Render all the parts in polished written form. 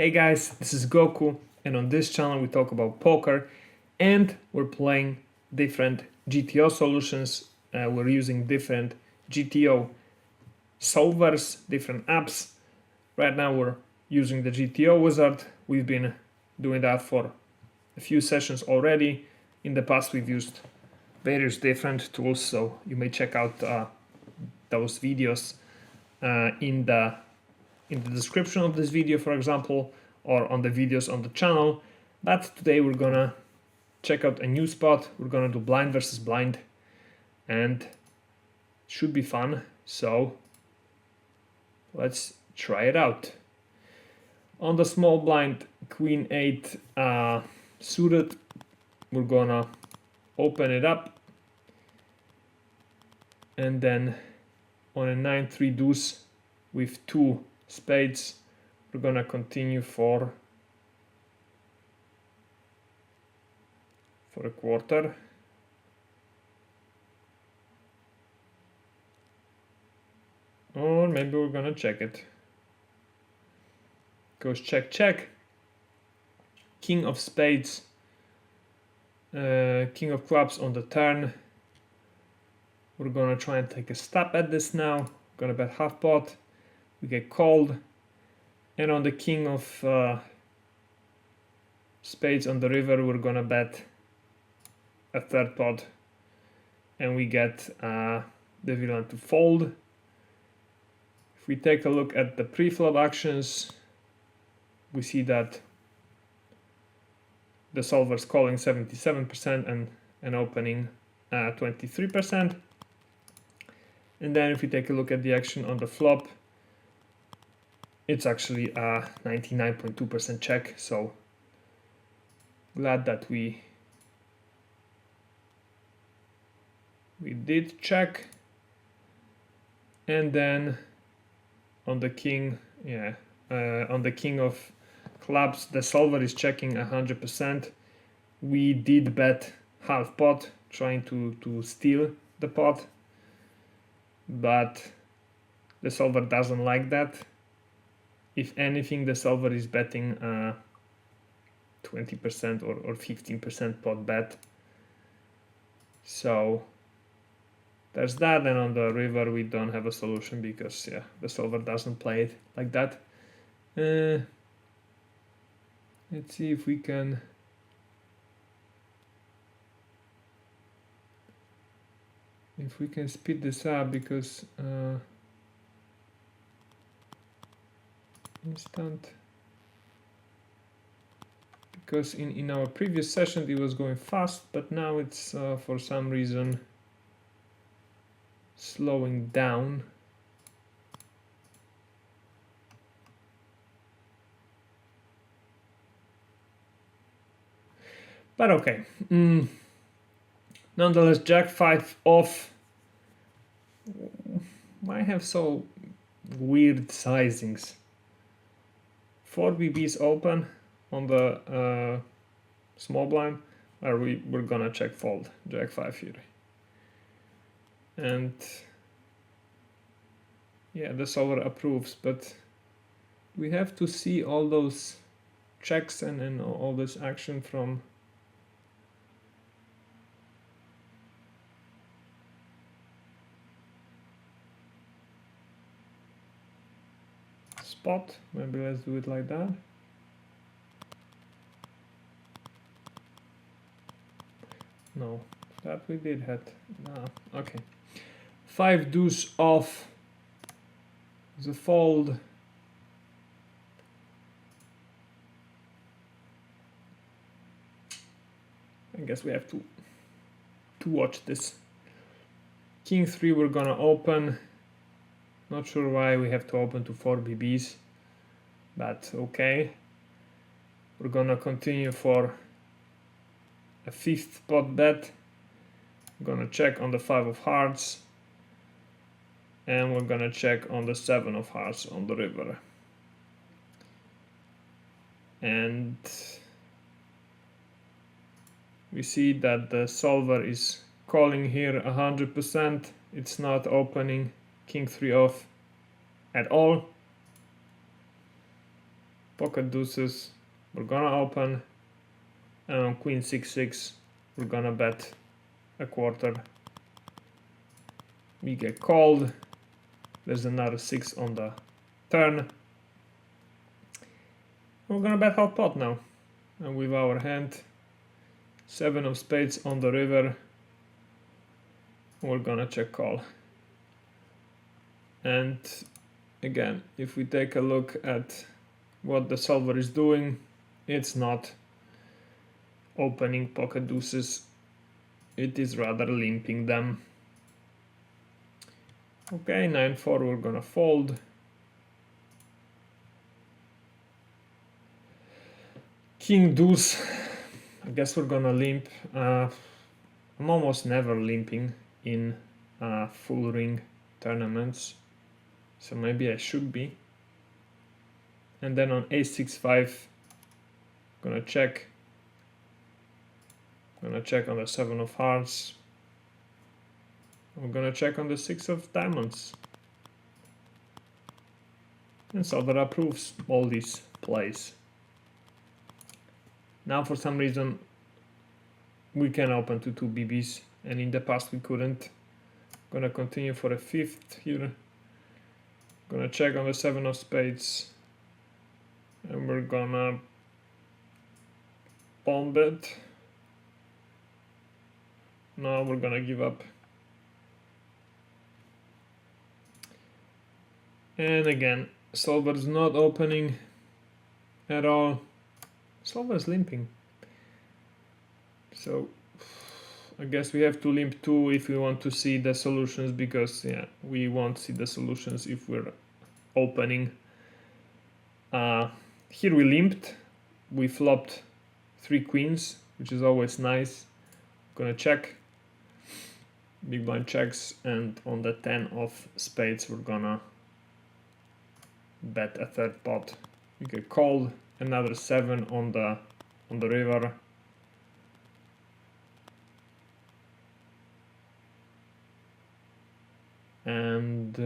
Hey guys, this is Goku, and on this channel we talk about poker and we're playing different GTO solutions. We're using different GTO solvers, different apps. Right now we're using the GTO Wizard. We've been doing that for a few sessions already. In the past we've used various different tools, so you may check out those videos in the description of this video, for example, or on the videos on the channel. But today we're gonna check out a new spot. We're gonna do blind versus blind, and it should be fun. So let's try it out. On the small blind, Queen 8 suited, we're gonna open it up, and then on a 9-3 deuce with 2 spades, we're gonna continue for a quarter. Or maybe we're gonna check it. Goes check, check. King of spades, king of clubs on the turn. We're gonna try and take a stab at this now. Gonna bet half pot. We get called. And on the king of spades on the river, we're gonna bet a third pot, and we get the villain to fold. If we take a look at the pre-flop actions, we see that the solver's calling 77% and opening 23%. And then if we take a look at the action on the flop, it's actually a 99.2% check. So glad that we did check. And then on the king, on the king of clubs, the solver is checking 100%. We did bet half pot, trying to steal the pot, but the solver doesn't like that. If anything, the solver is betting 20% or 15% pot bet. So there's that. And on the river we don't have a solution because the solver doesn't play it like that. Let's see if we can speed this up, because because in our previous session it was going fast, but now it's for some reason slowing down. But okay, nonetheless, Jack 5 off. Why have so weird sizings? 4 BBs open on the small blind, or we're gonna check fold Jack 5 here. And yeah, the solver approves, but we have to see all those checks and all this action from spot. Maybe let's do it like that. No, that we did had. No, okay. 5 deuce off the fold. I guess we have to watch this. King 3 we're gonna open. Not sure why we have to open to 4 BBs, but okay. We're gonna continue for a 5th pot bet. We're gonna check on the 5 of hearts, and we're gonna check on the 7 of hearts on the river. And we see that the solver is calling here 100%. It's not opening King 3 off at all. pocket deuces, we're gonna open, and on queen 6-6, we're gonna bet a quarter. We get called. There's another 6 on the turn. We're gonna bet half pot now, and with our hand 7 of spades on the river, we're gonna check call. And again, if we take a look at what the solver is doing, it's not opening pocket deuces, it is rather limping them. Okay, 9-4, we're gonna fold. King deuce, I guess we're gonna limp. I'm almost never limping in full ring tournaments, so maybe I should be. And then on ace-6-5, gonna check. Gonna check on the 7 of hearts. I'm gonna check on the 6 of diamonds. And solver approves all these plays. Now for some reason we can open to 2 BBs, and in the past we couldn't. Gonna continue for a 5th here. Gonna check on the 7 of spades, and we're gonna bomb it. Now we're gonna give up. And again, solver's not opening at all. Solver's limping. So I guess we have to limp 2 if we want to see the solutions, because yeah, we won't see the solutions if we're opening. Here we limped. We flopped 3 queens, which is always nice. Gonna check. Big blind checks, and on the 10 of spades we're gonna bet a 3rd pot. We get called. Another 7 on the river. And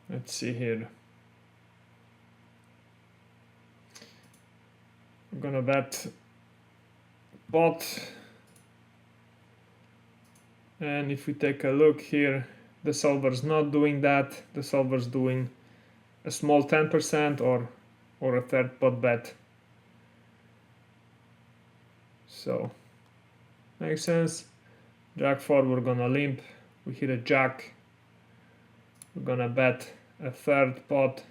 let's see here. I'm gonna bet pot, and if we take a look here, the solver's not doing that. The solver's doing a small 10% or a 3rd pot bet. So makes sense. Jack 4, we're gonna limp. We hit a jack. We're gonna bet a 3rd pot.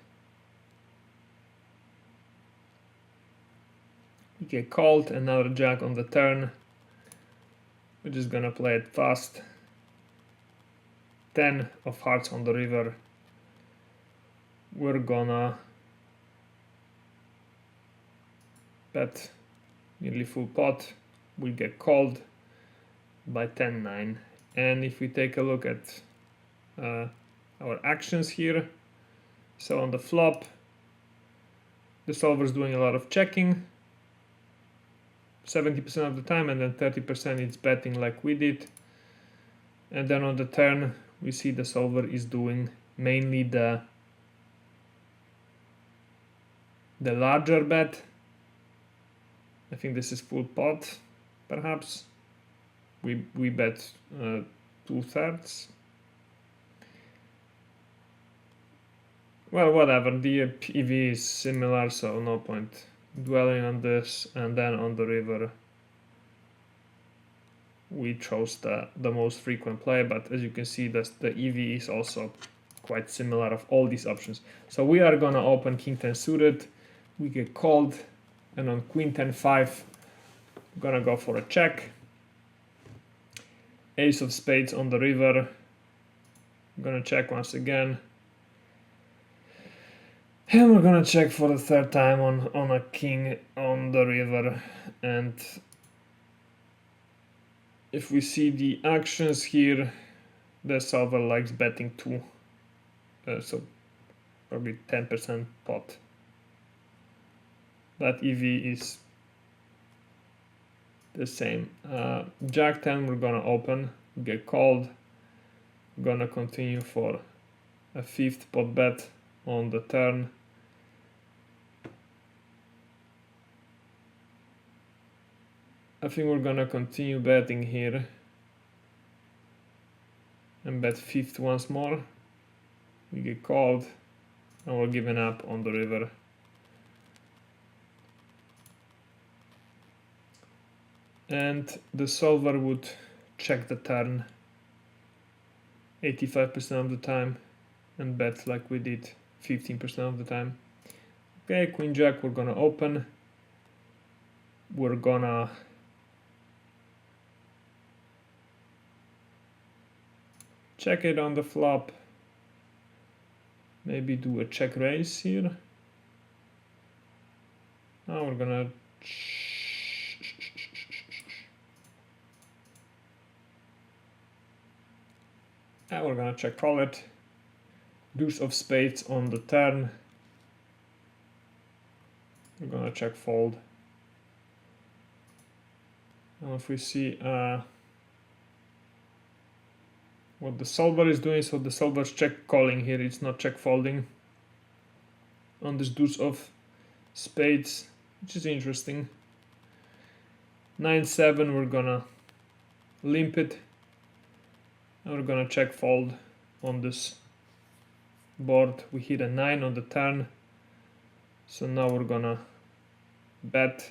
We get called, another jack on the turn. We're just gonna play it fast. 10 of hearts on the river. We're gonna bet nearly full pot. We get called by 10-9. And if we take a look at our actions here, so on the flop, the solver's doing a lot of checking, 70% of the time, and then 30% it's betting like we did. And then on the turn we see the solver is doing mainly the larger bet. I think this is full pot, perhaps. We bet 2/3. Well, whatever, the EV is similar, so no point dwelling on this. And then on the river we chose the most frequent play, but as you can see, the EV is also quite similar of all these options. So we are gonna open king 10 suited. We get called, and on queen 10-5 we're gonna go for a check. Ace of spades on the river. I'm gonna check once again. And we're gonna check for the 3rd time on a king on the river. And if we see the actions here, the solver likes betting 2. So probably 10% pot. that EV is the same. Jack 10 we're gonna open, get called, gonna continue for a 5th pot bet on the turn. I think we're gonna continue betting here and bet 5th once more. We get called and we're giving up on the river. And the solver would check the turn 85% of the time and bet like we did 15% of the time. Okay, Queen Jack we're gonna open. We're gonna check it on the flop. Maybe do a check raise here. Now we're gonna check call it. Deuce of spades on the turn. We're gonna check fold. Now if we see what the solver is doing, so the solver's check calling here, it's not check folding on this deuce of spades, which is interesting. 9-7 we're gonna limp it and we're gonna check fold on this board. We hit a 9 on the turn, so now we're gonna bet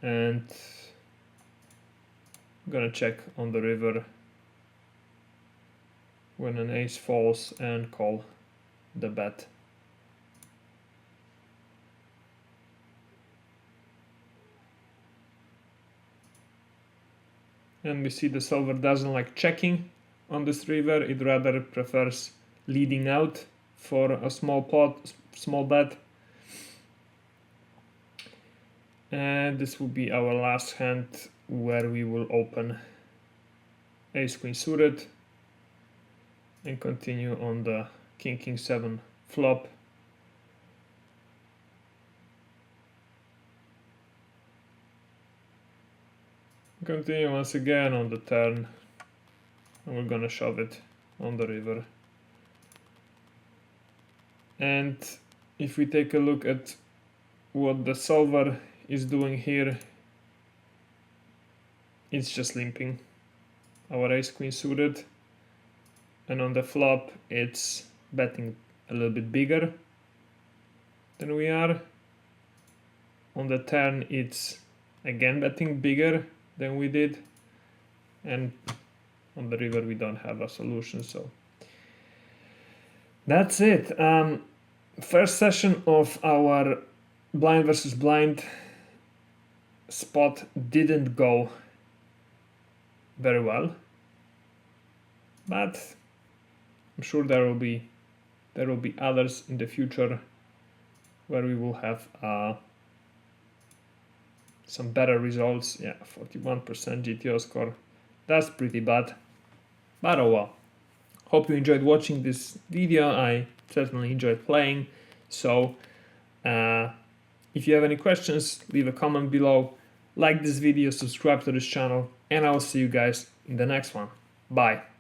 and gonna check on the river when an ace falls and call the bet. And we see the solver doesn't like checking on this river, it rather prefers leading out for a small pot, small bet. And this will be our last hand where we will open ace queen suited and continue on the king 7 flop. Continue once again on the turn and we're gonna shove it on the river. And if we take a look at what the solver is doing here, it's just limping our ace queen suited, and on the flop it's betting a little bit bigger than we are. On the turn it's again betting bigger than we did, and on the river we don't have a solution, so that's it. First session of our blind versus blind spot didn't go very well, but I'm sure there will be others in the future where we will have some better results. Yeah, 41% GTO score. That's pretty bad, but oh well. Hope you enjoyed watching this video. I certainly enjoyed playing. So if you have any questions, leave a comment below, like this video, subscribe to this channel, and I will see you guys in the next one. Bye.